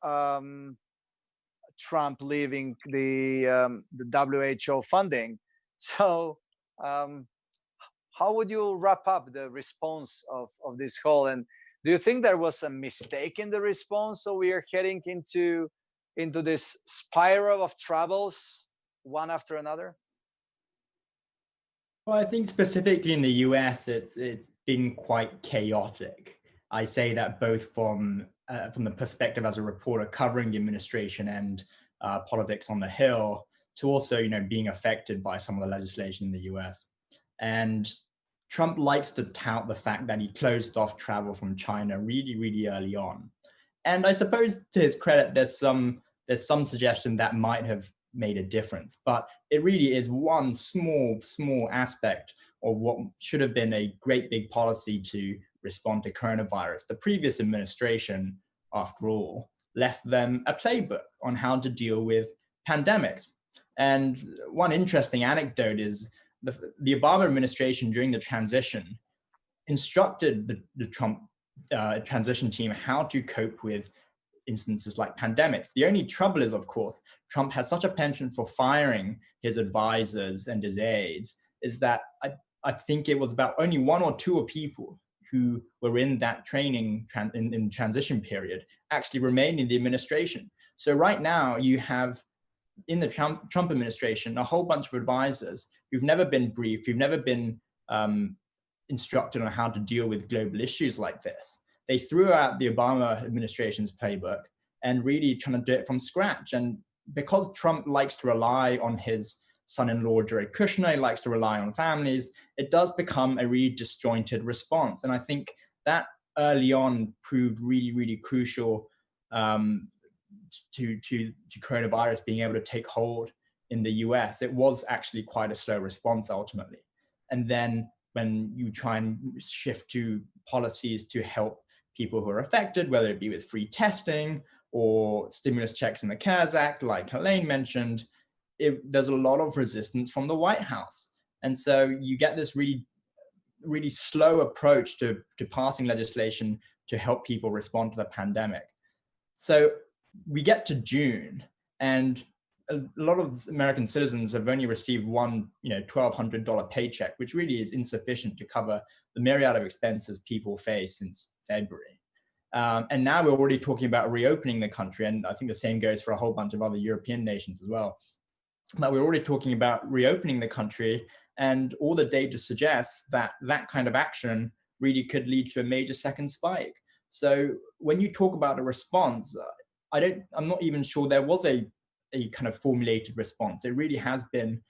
B: Trump leaving the WHO funding. So how would you wrap up the response of this whole? And do you think there was a mistake in the response? So we are heading into this spiral of troubles, one after another?
F: Well, I think specifically in the US, it's been quite chaotic. I say that both from the perspective as a reporter covering the administration and politics on the Hill, to also, being affected by some of the legislation in the US. And Trump likes to tout the fact that he closed off travel from China really, really early on. And I suppose to his credit, there's some suggestion that might have made a difference, but it really is one small aspect of what should have been a great big policy to respond to coronavirus. The previous administration, after all, left them a playbook on how to deal with pandemics. And one interesting anecdote is the Obama administration during the transition instructed the Trump transition team how to cope with instances like pandemics. The only trouble is, of course, Trump has such a penchant for firing his advisors and his aides, is that I think it was about only one or two people who were in that training in transition period actually remained in the administration. So right now you have in the Trump administration a whole bunch of advisors who've never been briefed, who've never been instructed on how to deal with global issues like this. They threw out the Obama administration's playbook and really trying to do it from scratch. And because Trump likes to rely on his son-in-law, Jared Kushner, likes to rely on families, it does become a really disjointed response. And I think that early on proved really, really crucial to coronavirus being able to take hold in the US. It was actually quite a slow response ultimately. And then when you try and shift to policies to help people who are affected, whether it be with free testing or stimulus checks in the CARES Act, like Helaine mentioned, there's a lot of resistance from the White House. And so you get this really, really slow approach to passing legislation to help people respond to the pandemic. So we get to June, and a lot of American citizens have only received one, $1,200 paycheck, which really is insufficient to cover the myriad of expenses people face since February. And now we're already talking about reopening the country, and I think the same goes for a whole bunch of other European nations as well. But we're already talking about reopening the country, and all the data suggests that that kind of action really could lead to a major second spike. So when you talk about a response, I'm not even sure there was a a kind of formulated response. It really has been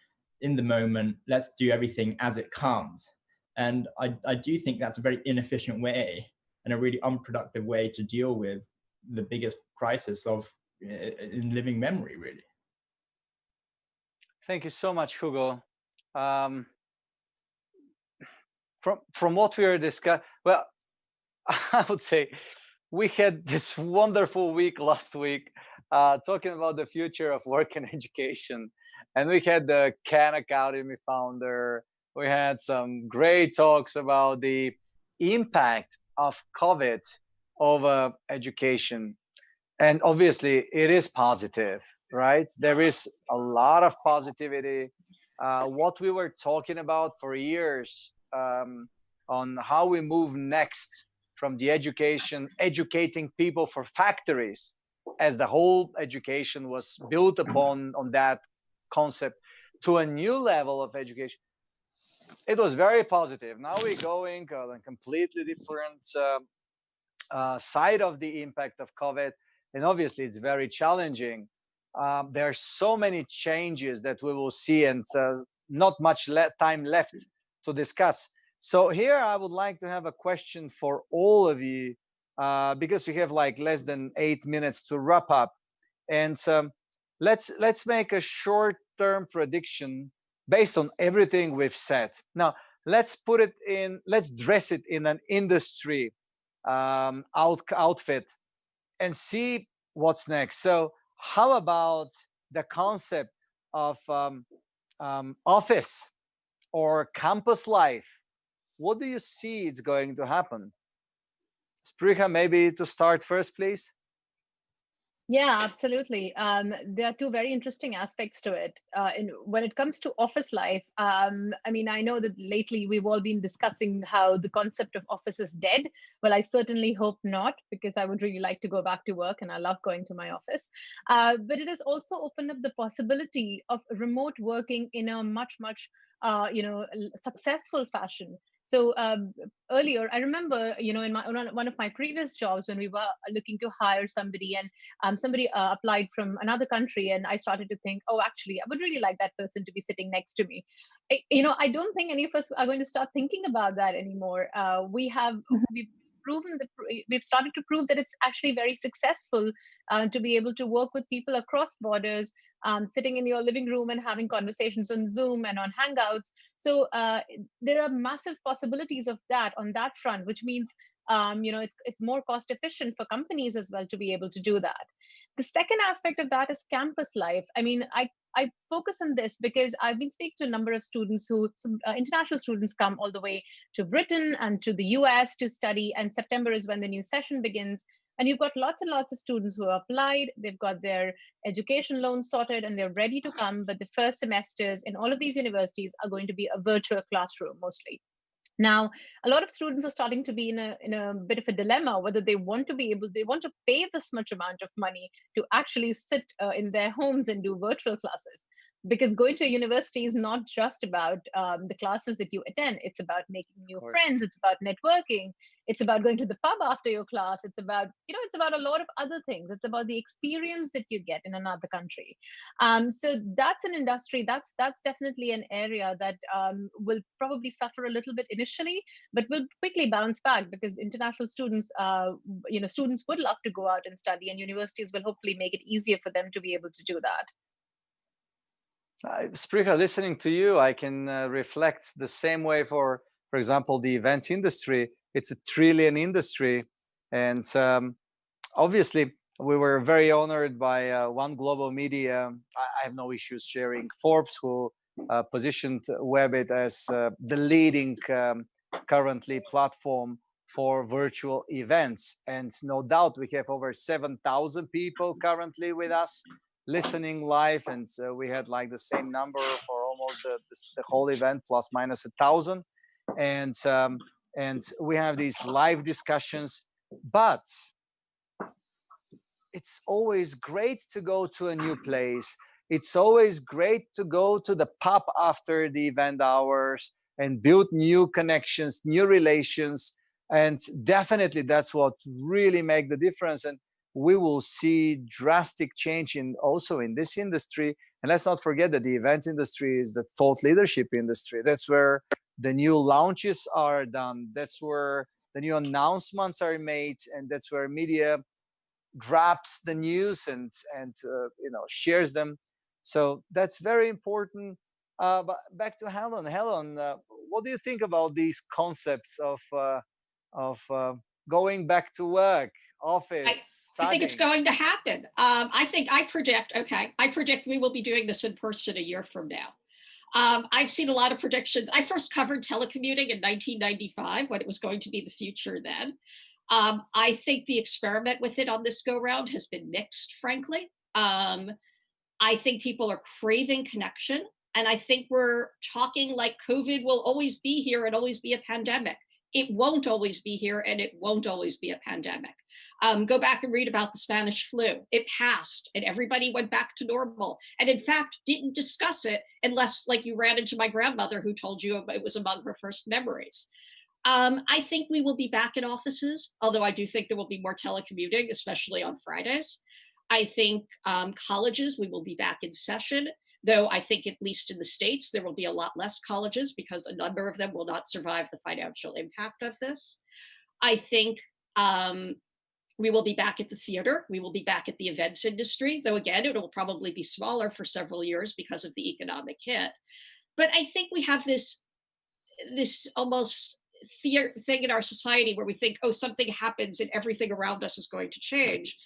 F: in the moment, let's do everything as it comes. And I do think that's a very inefficient way and a really unproductive way to deal with the biggest crisis of in living memory, really.
B: Thank you so much, Hugo. From what we were discussing, well, I would say we had this wonderful week last week talking about the future of work and education. And we had the Khan Academy founder. We had some great talks about the impact of COVID over education. And obviously, it is positive, right? There is a lot of positivity. What we were talking about for years on how we move next from the educating people for factories, as the whole education was built upon on that concept, to a new level of education. It was very positive. Now we're going on a completely different side of the impact of COVID. And obviously, it's very challenging. There are so many changes that we will see, and not much time left to discuss. So here I would like to have a question for all of you, because we have like less than 8 minutes to wrap up. And let's make a short-term prediction based on everything we've said. Now, let's dress it in an industry outfit and see what's next. So how about the concept of office or campus life? What do you see it's going to happen? Spriha, maybe to start first, please.
D: Yeah, absolutely. There are two very interesting aspects to it. When it comes to office life, I mean, I know that lately we've all been discussing how the concept of office is dead. Well, I certainly hope not, because I would really like to go back to work and I love going to my office. But it has also opened up the possibility of remote working in a much, successful fashion. So earlier, I remember, in one of my previous jobs, when we were looking to hire somebody, and somebody applied from another country, and I started to think, oh, actually, I would really like that person to be sitting next to me. I don't think any of us are going to start thinking about that anymore. We've started to prove that it's actually very successful to be able to work with people across borders, sitting in your living room and having conversations on Zoom and on Hangouts. So there are massive possibilities of that on that front, which means it's more cost efficient for companies as well to be able to do that. The second aspect of that is campus life. I mean, I focus on this because I've been speaking to a number of students international students come all the way to Britain and to the US to study, and September is when the new session begins. And you've got lots and lots of students who have applied, they've got their education loans sorted, and they're ready to come. But the first semesters in all of these universities are going to be a virtual classroom mostly. Now, a lot of students are starting to be in a bit of a dilemma whether they want to pay this much amount of money to actually sit in their homes and do virtual classes. Because going to a university is not just about the classes that you attend. It's about making new friends. It's about networking. It's about going to the pub after your class. It's about, it's about a lot of other things. It's about the experience that you get in another country. So that's an industry, that's definitely an area that will probably suffer a little bit initially, but will quickly bounce back, because international students, students would love to go out and study, and universities will hopefully make it easier for them to be able to do that.
B: Spriha, listening to you, I can reflect the same way for example, the events industry. It's a trillion industry. And obviously, we were very honored by One Global Media. I have no issues sharing Forbes, who positioned WEBIT as the leading currently platform for virtual events. And no doubt we have over 7,000 people currently with us listening live, and we had like the same number for almost the whole event, plus minus 1,000, and we have these live discussions. But it's always great to go to a new place. It's always great to go to the pub after the event hours and build new connections, new relations, and definitely that's what really make the difference. And we will see drastic change also in this industry. And let's not forget that the events industry is the thought leadership industry. That's where the new launches are done. That's where the new announcements are made, and that's where media grabs the news and shares them. So that's very important. But back to Helen. Helen, what do you think about these concepts of going back to work, office,
E: I think it's
B: studying?
E: going to happen. I predict we will be doing this in person a year from now. I've seen a lot of predictions. I first covered telecommuting in 1995 when it was going to be the future then. I think the experiment with it on this go round has been mixed, frankly. I think people are craving connection. And I think we're talking like COVID will always be here and always be a pandemic. It won't always be here and it won't always be a pandemic. Go back and read about the Spanish flu. It passed and everybody went back to normal. And in fact, didn't discuss it unless like you ran into my grandmother who told you it was among her first memories. I think we will be back in offices, although I do think there will be more telecommuting, especially on Fridays. I think colleges, we will be back in session, though I think at least in the States, there will be a lot less colleges because a number of them will not survive the financial impact of this. I think we will be back at the theater. We will be back at the events industry, though again, it will probably be smaller for several years because of the economic hit. But I think we have this almost thing in our society where we think, oh, something happens and everything around us is going to change.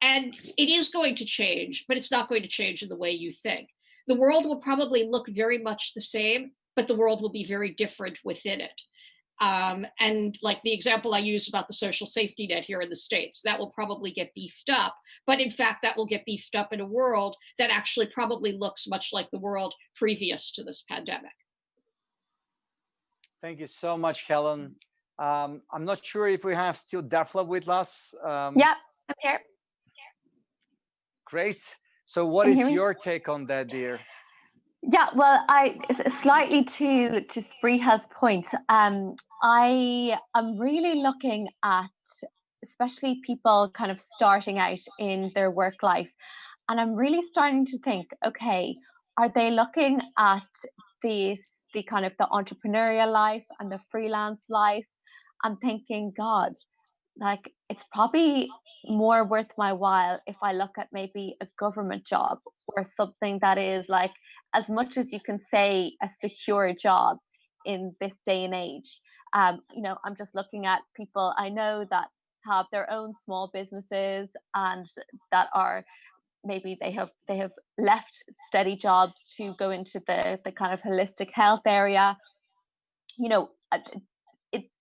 E: And it is going to change, but it's not going to change in the way you think. The world will probably look very much the same, but the world will be very different within it. And like the example I use about the social safety net here in the States, that will probably get beefed up. But in fact, that will get beefed up in a world that actually probably looks much like the world previous to this pandemic.
B: Thank you so much, Helen. I'm not sure if we have still Dearbhla with us.
G: Yeah, I'm here.
B: Great. So what is your take on that, dear?
G: Yeah, well, slightly to Spriha's point, I am really looking at especially people kind of starting out in their work life, and I'm really starting to think, okay, are they looking at the kind of the entrepreneurial life and the freelance life and thinking, God, like it's probably more worth my while if I look at maybe a government job or something that is like, as much as you can say, a secure job in this day and age. I'm just looking at people I know that have their own small businesses and that are maybe they have left steady jobs to go into the kind of holistic health area.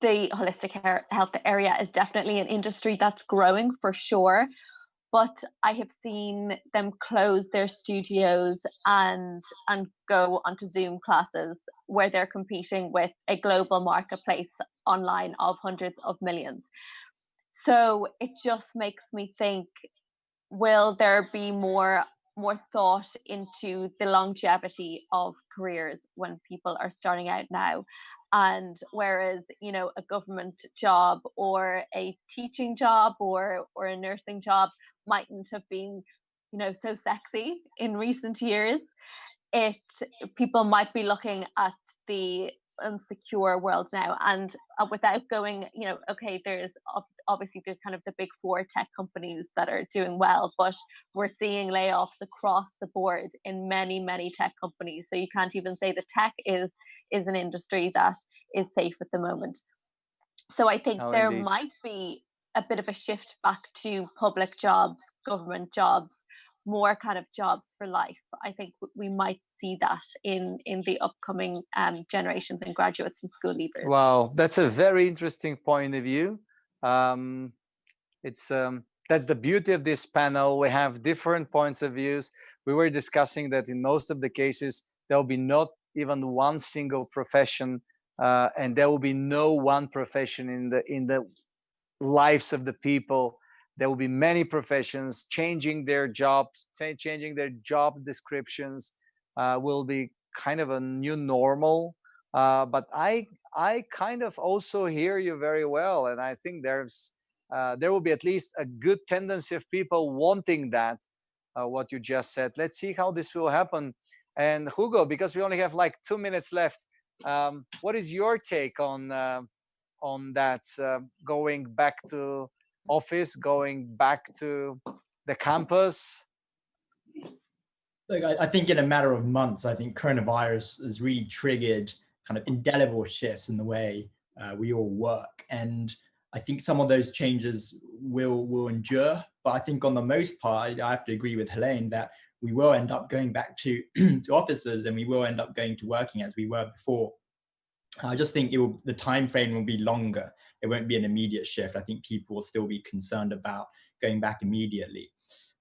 G: The holistic health area is definitely an industry that's growing for sure, but I have seen them close their studios and go onto Zoom classes where they're competing with a global marketplace online of hundreds of millions. So it just makes me think, will there be more thought into the longevity of careers when people are starting out now? And whereas, a government job or a teaching job or a nursing job mightn't have been, so sexy in recent years, people might be looking at the unsecure world now. And without going, okay, there's obviously there's kind of the big four tech companies that are doing well, but we're seeing layoffs across the board in many, many tech companies. So you can't even say that tech is an industry that is safe at the moment. So I think there might be a bit of a shift back to public jobs, government jobs, more kind of jobs for life. I think we might see that in the upcoming generations and graduates and school leavers.
B: Wow, that's a very interesting point of view. That's the beauty of this panel. We have different points of views. We were discussing that in most of the cases, there will be not even one single profession, and there will be no one profession in the lives of the people. There will be many professions changing their jobs, changing their job descriptions. Will be kind of a new normal. But I kind of also hear you very well, and I think there's there will be at least a good tendency of people wanting that, what you just said. Let's see how this will happen. And Hugo, because we only have like 2 minutes left, what is your take on that, going back to office, going back to the campus?
F: Look, I think in a matter of months, I think coronavirus has really triggered kind of indelible shifts in the way we all work. And I think some of those changes will endure. But I think on the most part, I have to agree with Helaine that we will end up going back to, to offices, and we will end up going to working as we were before. I just think the time frame will be longer. It won't be an immediate shift. I think people will still be concerned about going back immediately.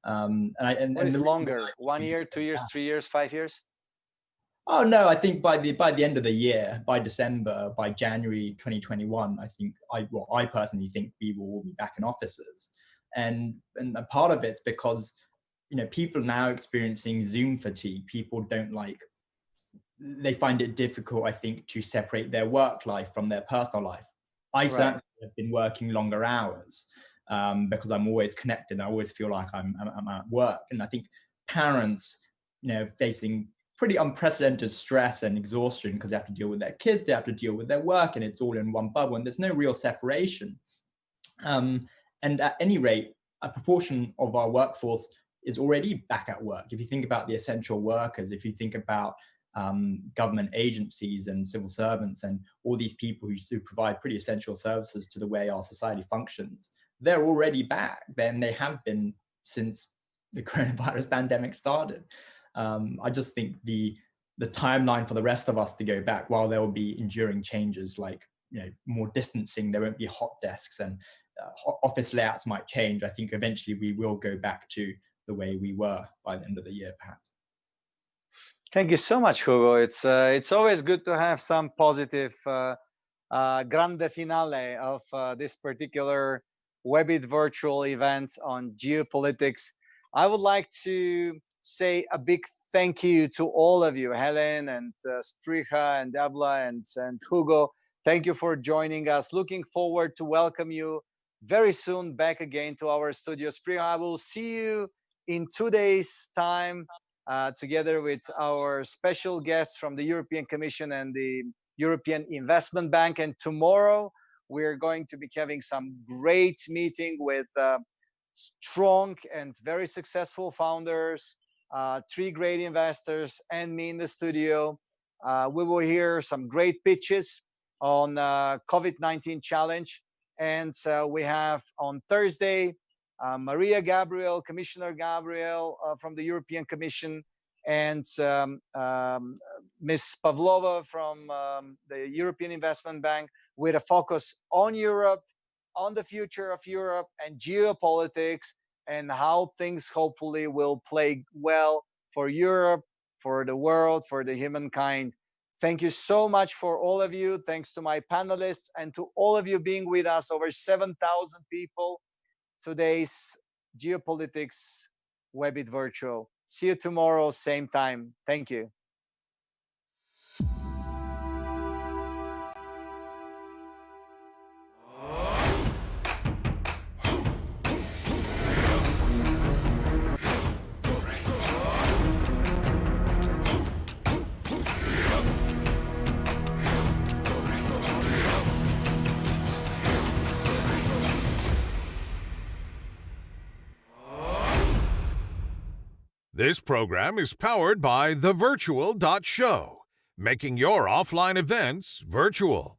B: What is longer? 1 year, 2 years, 3 years, 5 years?
F: Oh no, I think by the end of the year, by December, by January 2021, I personally think people will be back in offices, and a part of it's because people are now experiencing Zoom fatigue. People they find it difficult, I think, to separate their work life from their personal life. I certainly have been working longer hours because I'm always connected. I always feel like I'm at work, and I think parents, facing pretty unprecedented stress and exhaustion because they have to deal with their kids, they have to deal with their work, and it's all in one bubble, and there's no real separation. And at any rate, a proportion of our workforce is already back at work. If you think about the essential workers, if you think about government agencies and civil servants and all these people who provide pretty essential services to the way our society functions, they're already back. Then they have been since the coronavirus pandemic started. I just think the timeline for the rest of us to go back, while there will be enduring changes like more distancing, there won't be hot desks, and office layouts might change. I think eventually we will go back to the way we were by the end of the year, perhaps.
B: Thank you so much, Hugo. It's always good to have some positive grande finale of this particular WEBIT virtual event on geopolitics. I would like to say a big thank you to all of you, Helaine and Spriha and Dearbhla and Hugo. Thank you for joining us. Looking forward to welcome you very soon back again to our studio. Spriha, I will see you in 2 days' time together with our special guests from the European Commission and the European Investment Bank. And tomorrow we're going to be having some great meeting with strong and very successful founders, 3 great investors, and me in the studio. We will hear some great pitches on COVID-19 challenge. And we have on Thursday, Maria Gabriel, Commissioner Gabriel from the European Commission, and Ms. Pavlova from the European Investment Bank, with a focus on Europe, on the future of Europe and geopolitics, and how things hopefully will play well for Europe, for the world, for the humankind. Thank you so much for all of you. Thanks to my panelists and to all of you being with us, over 7,000 people. Today's Geopolitics WEBIT Virtual. See you tomorrow, same time. Thank you.
A: This program is powered by the Virtual.Show, making your offline events virtual.